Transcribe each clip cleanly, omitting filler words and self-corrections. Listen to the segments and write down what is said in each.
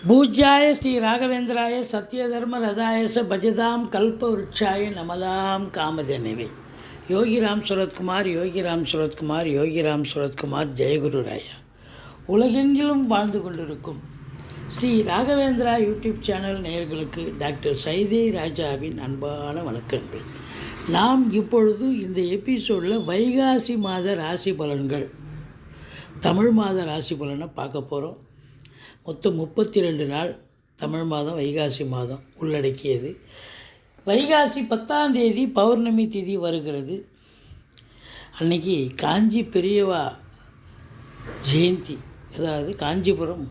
பூஜ்யாய ஸ்ரீ ராகவேந்திராய சத்யதர்ம ரதாயச பஜதாம் கல்பவருட்சாய நமதாம் காமதேனவே. யோகிராம் சுரத்குமார் யோகிராம் சுரத்குமார் யோகிராம் சுரத்குமார் ஜெயகுரு ராயா. உலகெங்கிலும் வாழ்ந்து கொண்டிருக்கும் ஸ்ரீ ராகவேந்திரா யூடியூப் சேனல் நேயர்களுக்கு டாக்டர் சைதே ராஜாவின் அன்பான வணக்கங்கள். நாம் இப்பொழுது இந்த எபிசோடில் வைகாசி மாத ராசி பலன்கள், தமிழ் மாத ராசி பலனை பார்க்க போகிறோம். மொத்தம் 32 நாள் தமிழ் மாதம் வைகாசி மாதம் உள்ளடக்கியது. வைகாசி 10ஆம் தேதி பௌர்ணமி திதி வருகிறது. அன்றைக்கி காஞ்சி பெரியவா ஜெயந்தி, அதாவது காஞ்சிபுரம்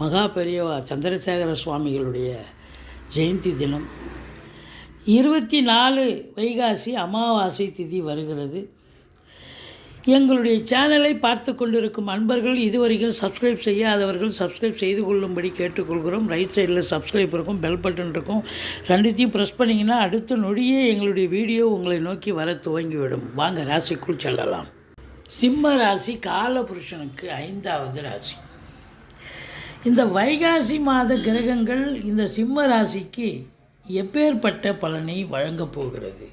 மகா பெரியவா சந்திரசேகர சுவாமிகளுடைய ஜெயந்தி தினம். 24 வைகாசி அமாவாசை திதி வருகிறது. எங்களுடைய சேனலை பார்த்து கொண்டிருக்கும் அன்பர்கள் இதுவரைக்கும் சப்ஸ்கிரைப் செய்யாதவர்கள் சப்ஸ்கிரைப் செய்து கொள்ளும்படி கேட்டுக்கொள்கிறோம். ரைட் சைடில் சப்ஸ்கிரைப் இருக்கும், பெல் பட்டன் இருக்கும். ரெண்டுத்தையும் ப்ரெஸ் பண்ணிங்கன்னா அடுத்த நொடியே எங்களுடைய வீடியோ உங்களை நோக்கி வர துவங்கிவிடும். வாங்க ராசிக்குள் செல்லலாம். சிம்ம ராசி காலபுருஷனுக்கு 5வது ராசி. இந்த வைகாசி மாத கிரகங்கள் இந்த சிம்ம ராசிக்கு எப்பேற்பட்ட பலனை வழங்கப் போகிறது?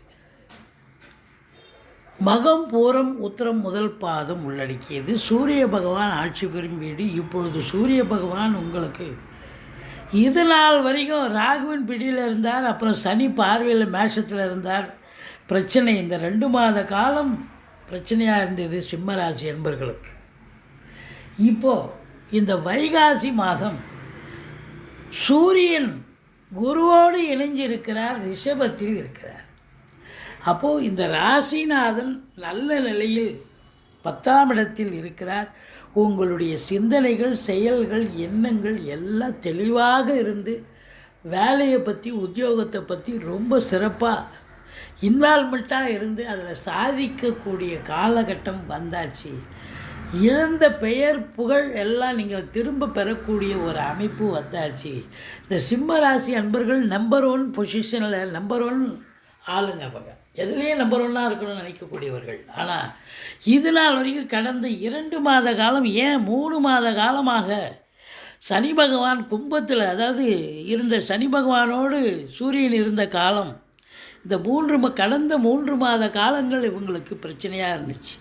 மகம் பூரம் உத்திரம் முதல் பாதம் உள்ளடக்கியது. சூரிய பகவான் ஆட்சி பெறும் வீடு. இப்பொழுது சூரிய பகவான் உங்களுக்கு இது நாள் வரைக்கும் ராகுவின் பிடியில் இருந்தார், அப்புறம் சனி பார்வையில் மேஷத்தில் இருந்தார். பிரச்சனை இந்த 2 மாத காலம் பிரச்சனையாக இருந்தது சிம்மராசி என்பர்களுக்கு. இப்போது இந்த வைகாசி மாதம் சூரியன் குருவோடு இணைஞ்சிருக்கிறார், ரிஷபத்தில் இருக்கிறார். அப்போது இந்த ராசிநாதன் நல்ல நிலையில் 10ஆம் இடத்தில் இருக்கிறார். உங்களுடைய சிந்தனைகள், செயல்கள், எண்ணங்கள் எல்லாம் தெளிவாக இருந்து வேலையை பற்றி, உத்தியோகத்தை பற்றி ரொம்ப சிறப்பாக இன்வால்மெண்ட்டாக இருந்து அதில் சாதிக்கக்கூடிய காலகட்டம் வந்தாச்சு. இழந்த பெயர், புகழ் எல்லாம் நீங்கள் திரும்ப பெறக்கூடிய ஒரு அமைப்பு வந்தாச்சு. இந்த சிம்ம ராசி அன்பர்கள் நம்பர் 1 பொசிஷனில், நம்பர் 1 ஆளுங்க. அவங்க எதுலேயே நம்பர் 1 இருக்கணும்னு நினைக்கக்கூடியவர்கள். ஆனால் இது நாள் வரைக்கும் கடந்த 2 மாத காலம், ஏன் 3 மாத காலமாக சனி பகவான் கும்பத்தில், அதாவது இருந்த சனி பகவானோடு சூரியன் இருந்த காலம், இந்த கடந்த 3 மாத காலங்கள் இவங்களுக்கு பிரச்சனையாக இருந்துச்சு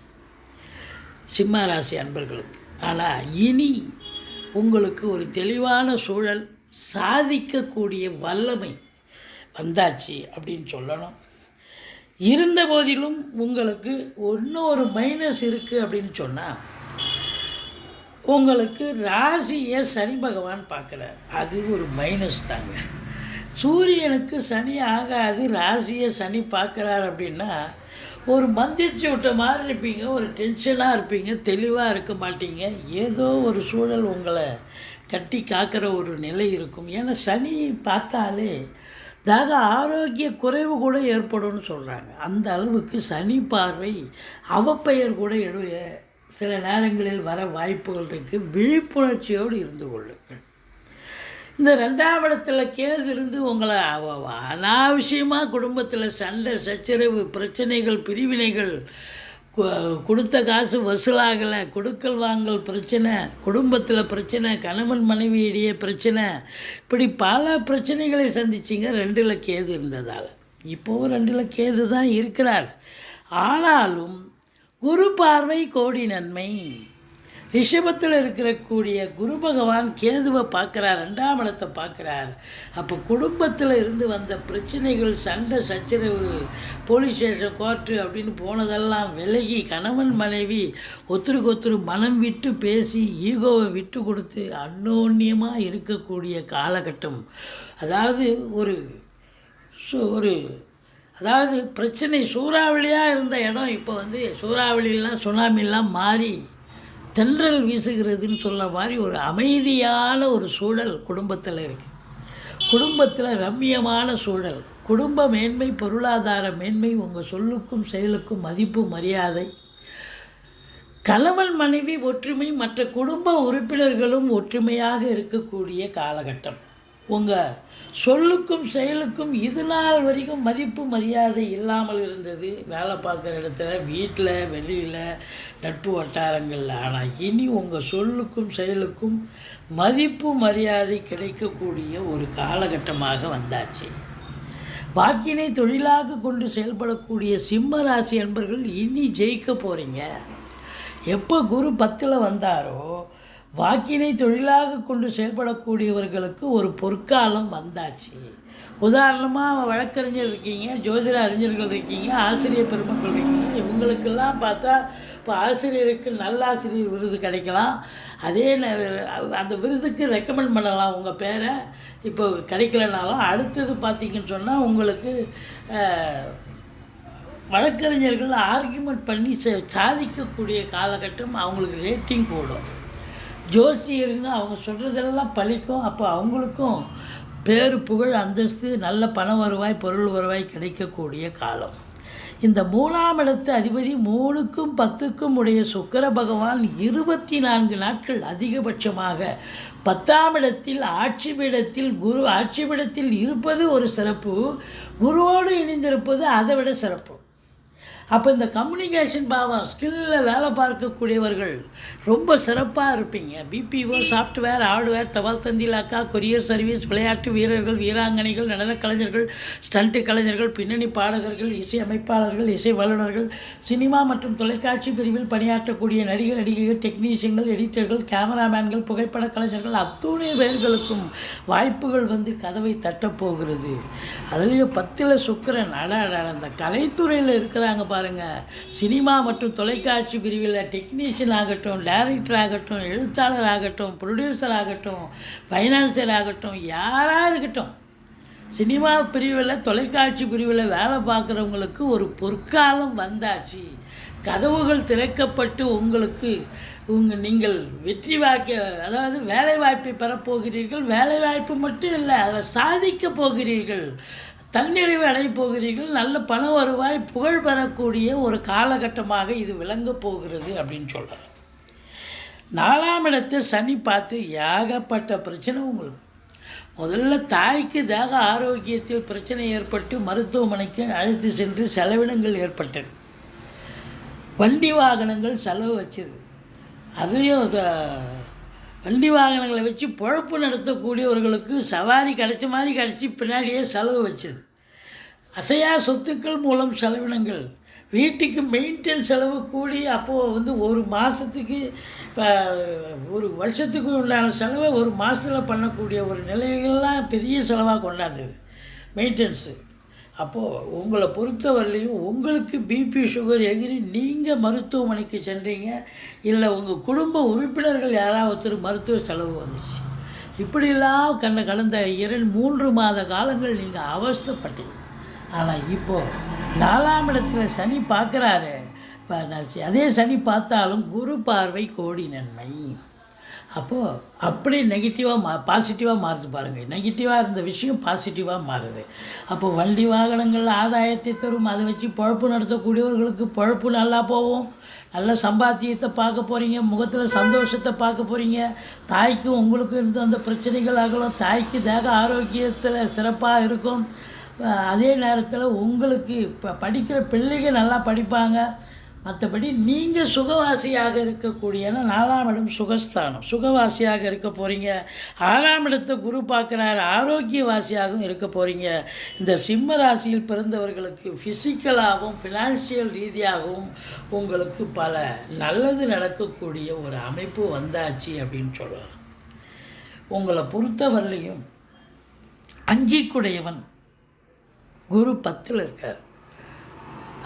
சிம்ம ராசி அன்பர்களுக்கு. ஆனால் இனி உங்களுக்கு ஒரு தெளிவான சூழல், சாதிக்கக்கூடிய வல்லமை வந்தாச்சு அப்படின்னு சொல்லணும். இருந்த போதிலும் உங்களுக்கு இன்னொரு மைனஸ் இருக்குது அப்படின்னு சொன்னால், உங்களுக்கு ராசியை சனி பகவான் பார்க்குறார். அது ஒரு மைனஸ் தாங்க. சூரியனுக்கு சனி ஆகாது, ராசியை சனி பார்க்குறார் அப்படின்னா ஒரு மந்திரிச்சு விட்ட மாதிரி இருப்பீங்க, ஒரு டென்ஷனாக இருப்பீங்க, தெளிவாக இருக்க மாட்டீங்க. ஏதோ ஒரு சூழல் உங்களை கட்டி காக்கிற ஒரு நிலை இருக்கும். ஏன்னா சனி பார்த்தாலே ஆரோக்கிய குறைவு கூட ஏற்படும்னு சொல்கிறாங்க. அந்த அளவுக்கு சனி பார்வை அவப்பெயர் கூட சில நேரங்களில் வர வாய்ப்புகள் இருக்குது. விழிப்புணர்ச்சியோடு இருந்து கொள்ளுங்கள். இந்த 2ஆம் இடத்துல கேது இருந்து உங்களை அனாவசியமாக குடும்பத்தில் சண்டை, சச்சரவு, பிரச்சனைகள், பிரிவினைகள், கொடுத்த காசு வசூலாகலை, கொடுக்கல் வாங்கல் பிரச்சனை, குடும்பத்தில் பிரச்சனை, கணவன் மனைவியிடையே பிரச்சனை, இப்படி பல பிரச்சனைகளை சந்திச்சிங்க 2ல் கேது இருந்ததால். இப்போது 2ல் கேது தான் இருக்கிறார். ஆனாலும் குரு பார்வை கோடி நன்மை. ரிஷபத்தில் இருக்கக்கூடிய குரு பகவான் கேதுவை பார்க்குறார், 2ஆம் இடத்தை பார்க்குறார். அப்போ குடும்பத்தில் இருந்து வந்த பிரச்சனைகள், சண்டை, சச்சரவு, போலீஸ் ஸ்டேஷன், கோர்ட்டு அப்படின்னு போனதெல்லாம் விலகி கணவன் மனைவி ஒருத்தருக்கு மனம் விட்டு பேசி ஈகோவை விட்டு கொடுத்து அந்யோன்யமாக இருக்கக்கூடிய காலகட்டம். அதாவது அதாவது பிரச்சனை சூறாவளியாக இருந்த இடம் இப்போ சூறாவளியெல்லாம் சுனாமிலாம் மாறி தென்றல் வீசுகிறதுன்னு சொல்ல மாதிரி ஒரு அமைதியான ஒரு சூழல் குடும்பத்தில் இருக்குது. குடும்பத்தில் ரம்மியமான சூழல், குடும்ப மேன்மை, பொருளாதார மேன்மை, உங்கள் சொல்லுக்கும் செயலுக்கும் மதிப்பு, மரியாதை, கணவன் மனைவி ஒற்றுமை, மற்ற குடும்ப உறுப்பினர்களும் ஒற்றுமையாக இருக்கக்கூடிய காலகட்டம். உங்கள் சொல்லுக்கும் செயலுக்கும் இது நாள் வரைக்கும் மதிப்பு மரியாதை இல்லாமல் இருந்தது. வேலை பார்க்குற இடத்துல, வீட்டில், வெளியில், நட்பு வட்டாரங்களில். ஆனால் இனி உங்கள் சொல்லுக்கும் செயலுக்கும் மதிப்பு மரியாதை கிடைக்கக்கூடிய ஒரு காலகட்டமாக வந்தாச்சு. வாக்கினை தொழிலாக கொண்டு செயல்படக்கூடிய சிம்ம ராசி அன்பர்கள் இனி ஜெயிக்க போகிறீங்க. எப்போ குரு 10ல் வந்தாரோ வாக்கினை தொழிலாக கொண்டு செயல்படக்கூடியவர்களுக்கு ஒரு பொற்காலம் வந்தாச்சு. உதாரணமாக வழக்கறிஞர் இருக்கீங்க, ஜோதிட அறிஞர்கள் இருக்கீங்க, ஆசிரியர் பெருமக்கள் இருக்கீங்க. இவங்களுக்கெல்லாம் பார்த்தா இப்போ ஆசிரியருக்கு நல்லாசிரியர் விருது கிடைக்கலாம். அதே அந்த விருதுக்கு ரெக்கமெண்ட் பண்ணலாம் உங்கள் பேரை. இப்போ கிடைக்கலனாலும் அடுத்தது பார்த்திங்கன்னு சொன்னால் உங்களுக்கு வழக்கறிஞர்கள் ஆர்கியூமெண்ட் பண்ணி சாதிக்கக்கூடிய காலகட்டம். அவங்களுக்கு ரேட்டிங் கூடும். ஜோசியருங்க அவங்க சொல்கிறதெல்லாம் பழிக்கும். அப்போ அவங்களுக்கும் பேரு புகழ் அந்தஸ்து நல்ல பண வருவாய் பொருள் வருவாய் கிடைக்கக்கூடிய காலம். இந்த 3ஆம் இடத்து அதிபதி 3க்கும் 10க்கும் உடைய சுக்கிர பகவான் 24 நாட்கள் அதிகபட்சமாக 10ஆம் இடத்தில் ஆட்சி பீடத்தில் குரு ஆட்சி பீடத்தில் இருப்பது ஒரு சிறப்பு. குருவோடு இணைந்திருப்பது அதை விட சிறப்பு. அப்போ இந்த கம்யூனிகேஷன் பாவம் ஸ்கில்லில் வேலை பார்க்கக்கூடியவர்கள் ரொம்ப சிறப்பாக இருப்பீங்க. பிபிஓ, சாஃப்ட்வேர், ஹார்ட்வேர், தபால் தந்தி இலாக்கா, கொரியர் சர்வீஸ், விளையாட்டு வீரர்கள், வீராங்கனைகள், நடன கலைஞர்கள், ஸ்டண்ட்டு கலைஞர்கள், பின்னணி பாடகர்கள், இசை அமைப்பாளர்கள், இசை வல்லுநர்கள், சினிமா மற்றும் தொலைக்காட்சி பிரிவில் பணியாற்றக்கூடிய நடிகர், நடிகைகள், டெக்னீஷியன்கள், எடிட்டர்கள், கேமராமேன்கள், புகைப்பட கலைஞர்கள் அத்துணை பேர்களுக்கும் வாய்ப்புகள் வந்து கதவை தட்டப்போகிறது. அதுலேயும் 10ல் சுக்கிரன். அந்த கலைத்துறையில் இருக்கிறாங்க பாருங்கள். சினிமா மற்றும் தொலைக்காட்சி பிரிவில் டெக்னீஷியன் ஆகட்டும், டைரக்டர் ஆகட்டும், எழுத்தாளர் ஆகட்டும், ப்ரொடியூசர் ஆகட்டும், ஃபைனான்சியர் ஆகட்டும், யாராக இருக்கட்டும், சினிமா பிரிவில் தொலைக்காட்சி பிரிவில் வேலை பார்க்குறவங்களுக்கு ஒரு பொற்காலம் வந்தாச்சு. கதவுகள் திறக்கப்பட்டு உங்களுக்கு நீங்கள் வெற்றி அதாவது வேலைவாய்ப்பை பெறப்போகிறீர்கள். வேலைவாய்ப்பு மட்டும் இல்லை, அதில் சாதிக்க போகிறீர்கள், தன்னிறைவு அடையப் போகிறீர்கள். நல்ல பண வருவாய் புகழ் பெறக்கூடிய ஒரு காலகட்டமாக இது விளங்கப் போகிறது அப்படின்னு சொல்கிறேன். 4ஆம் இடத்தை சனி பார்த்து ஏகப்பட்ட பிரச்சனை உங்களுக்கு. முதல்ல தாய்க்கு தேக ஆரோக்கியத்தில் பிரச்சனை ஏற்பட்டு மருத்துவமனைக்கு அழைத்து சென்று செலவினங்கள் ஏற்பட்டது. வண்டி வாகனங்கள் செலவு வச்சது. அதுலேயும் வண்டி வாகனங்களை வச்சு பொழப்பு நடத்தக்கூடியவர்களுக்கு சவாரி கிடைச்ச மாதிரி கிடச்சி பின்னாடியே செலவு வச்சது. அசையா சொத்துக்கள் மூலம் செலவினங்கள், வீட்டுக்கு மெயின்டெயின் செலவு கூடி அப்போது வந்து ஒரு மாதத்துக்கு இப்போ ஒரு வருஷத்துக்கு உண்டான செலவை ஒரு மாதத்தில் பண்ணக்கூடிய ஒரு நிலைகள்லாம் பெரிய செலவாக கொண்டாந்தது மெயின்டெனன்ஸு. அப்போது உங்களை பொறுத்தவரையிலையும் உங்களுக்கு பிபி சுகர் எகிரி நீங்கள் மருத்துவமனைக்கு சென்றீங்க, இல்லை உங்கள் குடும்ப உறுப்பினர்கள் யாராவது ஒருத்தர் மருத்துவ செலவு வந்துச்சு. இப்படிலாம் கடந்த 2-3 மாத காலங்கள் நீங்கள் அவஸ்தைப்பட்டீங்க. ஆனால் இப்போது 4ஆம் இடத்துல சனி பார்க்குறாரு. இப்போ அதே சனி பார்த்தாலும் குரு பார்வை கோடி நன்மை. அப்போது அப்படியே நெகட்டிவாக பாசிட்டிவாக மாறுது பாருங்கள். நெகட்டிவாக இருந்த விஷயம் பாசிட்டிவாக மாறுது. அப்போது வண்டி வாகனங்கள் ஆதாயத்தை தரும். அதை வச்சு பொழப்பு நடத்தக்கூடியவர்களுக்கு பொழப்பு நல்லா போகும். நல்ல சம்பாத்தியத்தை பார்க்க போகிறீங்க. முகத்தில் சந்தோஷத்தை பார்க்க போகிறீங்க. தாய்க்கும் உங்களுக்கும் இருந்த அந்த பிரச்சனைகள் ஆகலாம். தாய்க்கு தேக ஆரோக்கியத்தில் சிறப்பாக இருக்கும். அதே நேரத்தில் உங்களுக்கு இப்போ படிக்கிற பிள்ளைங்க நல்லா படிப்பாங்க. மற்றபடி நீங்கள் சுகவாசியாக இருக்கக்கூடிய, ஏன்னா 4ஆம் இடம் சுகஸ்தானம், சுகவாசியாக இருக்க போகிறீங்க. 6ஆம் இடத்தை குரு பார்க்குறாரு, ஆரோக்கியவாசியாகவும் இருக்க போகிறீங்க. இந்த சிம்ம ராசியில் பிறந்தவர்களுக்கு ஃபிசிக்கலாகவும் ஃபினான்ஷியல் ரீதியாகவும் உங்களுக்கு பல நல்லது நடக்கக்கூடிய ஒரு அமைப்பு வந்தாச்சு அப்படின்னு சொல்லலாம். உங்களை பொறுத்தவரையிலையும் அஞ்சிக்குடையவன் குரு 10ல் இருக்கார்.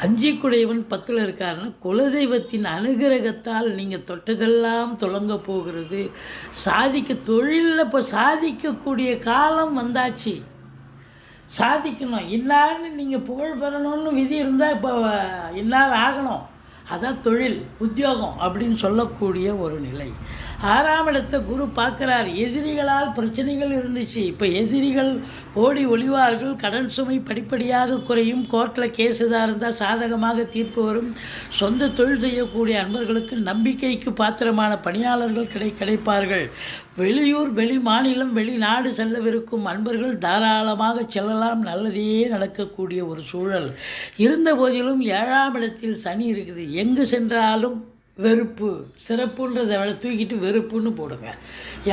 அஞ்சிக்குடையவன் 10ல் இருக்காருன்னா குலதெய்வத்தின் அனுகிரகத்தால் நீங்கள் தொட்டதெல்லாம் தொடங்க போகிறது. தொழிலில் இப்போ சாதிக்கக்கூடிய காலம் வந்தாச்சு. சாதிக்கணும். இன்னார்னு நீங்கள் புகழ் பெறணும்னு விதி இருந்தால் இப்போ இன்னார் ஆகணும். அதான் தொழில் உத்தியோகம் அப்படின்னு சொல்லக்கூடிய ஒரு நிலை. 6ஆம் இடத்தை குரு பார்க்குறார். எதிரிகளால் பிரச்சனைகள் இருந்துச்சு, இப்போ எதிரிகள் ஓடி ஒளிவார்கள். கடன் சுமை படிப்படியாக குறையும். கோர்ட்டில் கேஸ் எதாக இருந்தால் சாதகமாக தீர்ப்பு வரும். சொந்த தொழில் செய்யக்கூடிய அன்பர்களுக்கு நம்பிக்கைக்கு பாத்திரமான பணியாளர்கள் கிடைப்பார்கள். வெளியூர், வெளி மாநிலம், வெளிநாடு செல்லவிருக்கும் அன்பர்கள் தாராளமாக செல்லலாம். நல்லதே நடக்கக்கூடிய ஒரு சூழல் இருந்த போதிலும் 7ஆம் இடத்தில் சனி இருக்குது. எங்கு சென்றாலும் வெறுப்பு. சிறப்புன்றதை விட தூக்கிட்டு வெறுப்புன்னு போடுங்க.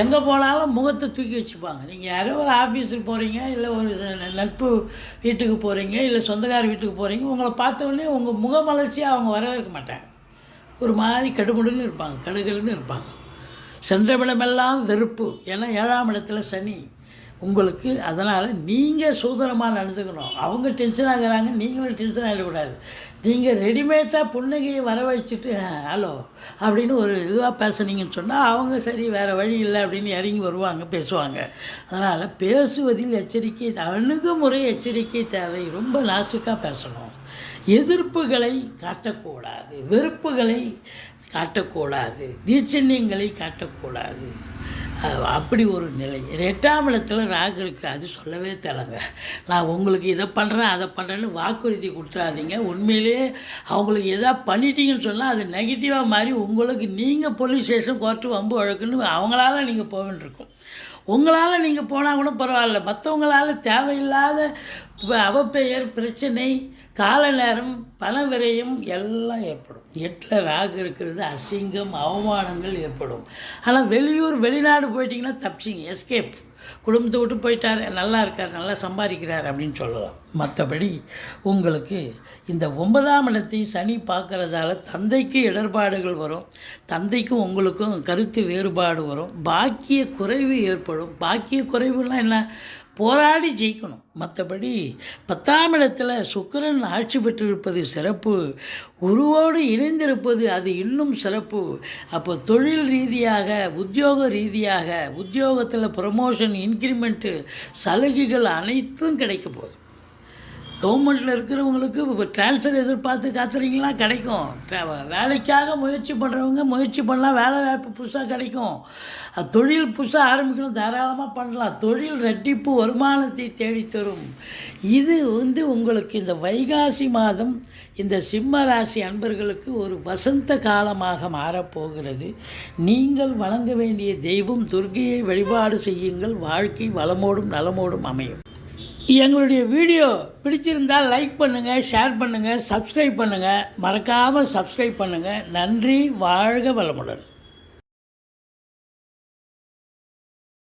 எங்கே போனாலும் முகத்தை தூக்கி வச்சுப்பாங்க. நீங்கள் யாரோ ஒரு ஆஃபீஸுக்கு போகிறீங்க, இல்லை ஒரு நட்பு வீட்டுக்கு போகிறீங்க, இல்லை சொந்தக்கார வீட்டுக்கு போகிறீங்க, உங்களை பார்த்தோன்னே உங்கள் முகமலர்ச்சியாக அவங்க வரவேற்க மாட்டாங்க. ஒரு மாதிரி கடுமுடுன்னு இருப்பாங்க, கடுகடுன்னு இருப்பாங்க. சென்றவிடமெல்லாம் வெறுப்பு. ஏன்னா 7ஆம் இடத்துல சனி உங்களுக்கு. அதனால் நீங்கள் சூதனமாக நடந்துக்கணும். அவங்க டென்ஷன் ஆகிறாங்க, நீங்களும் டென்ஷன் ஆகிடக்கூடாது. நீங்கள் ரெடிமேடாக புன்னகையை வர வச்சுட்டு ஹலோ அப்படின்னு ஒரு இதுவாக பேசுனீங்கன்னு சொன்னால் அவங்க சரி வேறு வழி இல்லை அப்படின்னு இறங்கி வருவாங்க, பேசுவாங்க. அதனால் பேசுவதில் எச்சரிக்கை, அணுகுமுறை எச்சரிக்கை தேவை. ரொம்ப நாசுக்காக பேசணும். எதிர்ப்புகளை காட்டக்கூடாது, வெறுப்புகளை காட்டக்கூடாது, தீட்சண்யங்களை காட்டக்கூடாது. அப்படி ஒரு நிலை. 8ஆம் இடத்துல ராகு இருக்குது. அது சொல்லவே தேவைங்க. நான் உங்களுக்கு இதை பண்ணுறேன் அதை பண்ணுறேன்னு வாக்குறுதி கொடுத்துறாதீங்க. உண்மையிலேயே அவங்களுக்கு எதாவது பண்ணிட்டீங்கன்னு சொன்னால் அது நெகட்டிவாக மாறி உங்களுக்கு நீங்கள் போலீஸ் ஸ்டேஷன், கோர்ட்டு, வம்பு வழக்குன்னு அவங்களால நீங்கள் போக வேண்டியிருக்கும். உங்களால் நீங்கள் போனால் கூட பரவாயில்ல, மற்றவங்களால் தேவையில்லாத அவப்பெயர், பிரச்சனை, கால நேரம், பண விரயம் எல்லாம் ஏற்படும். 8ல் ராகு இருக்கிறது, அசிங்கம், அவமானங்கள் ஏற்படும். ஆனால் வெளியூர், வெளிநாடு போயிட்டிங்கன்னா தப்பிச்சிங்க, எஸ்கேப். குடும்பத்தை விட்டு போயிட்டார், நல்லா இருக்கார், நல்லா சம்பாதிக்கிறார் அப்படின்னு சொல்லலாம். மற்றபடி உங்களுக்கு இந்த 9ஆம் இடத்தை சனி பார்க்குறதால தந்தைக்கு இடர்பாடுகள் வரும். தந்தைக்கும் உங்களுக்கும் கருத்து வேறுபாடு வரும். பாக்கிய குறைவு ஏற்படும். பாக்கிய குறைவுன்னா என்ன? போராடி ஜெயிக்கணும். மற்றபடி 10ஆம் இடத்துல சுக்கிரன் ஆட்சி பெற்றிருப்பது சிறப்பு. குருவோடு இணைந்திருப்பது அது இன்னும் சிறப்பு. அப்போ தொழில் ரீதியாக, உத்தியோக ரீதியாக, உத்தியோகத்தில் ப்ரமோஷன், இன்க்ரிமெண்ட்டு, சலுகைகள் அனைத்தும் கிடைக்க போகுது. கவர்மெண்ட்டில் இருக்கிறவங்களுக்கு இப்போ ட்ரான்ஸ்ஃபர் எதிர்பார்த்து காத்துறீங்களா? கிடைக்கும். வேலைக்காக முயற்சி பண்ணுறவங்க முயற்சி பண்ணலாம், வேலை வாய்ப்பு புதுசாக கிடைக்கும். தொழில் புதுசாக ஆரம்பிக்கணும், தாராளமாக பண்ணலாம். தொழில் ரெட்டிப்பு வருமானத்தை தேடித்தரும். இது உங்களுக்கு இந்த வைகாசி மாதம் இந்த சிம்ம ராசி அன்பர்களுக்கு ஒரு வசந்த காலமாக மாறப்போகிறது. நீங்கள் வணங்க வேண்டிய தெய்வம் துர்க்கையை வழிபாடு செய்யுங்கள். வாழ்க்கை வளமோடும் நலமோடும் அமையும். எங்களுடைய வீடியோ பிடிச்சிருந்தால் லைக் பண்ணுங்கள், ஷேர் பண்ணுங்கள், சப்ஸ்கிரைப் பண்ணுங்கள். மறக்காமல் சப்ஸ்கிரைப் பண்ணுங்கள். நன்றி. வாழ்க வளமுடன்.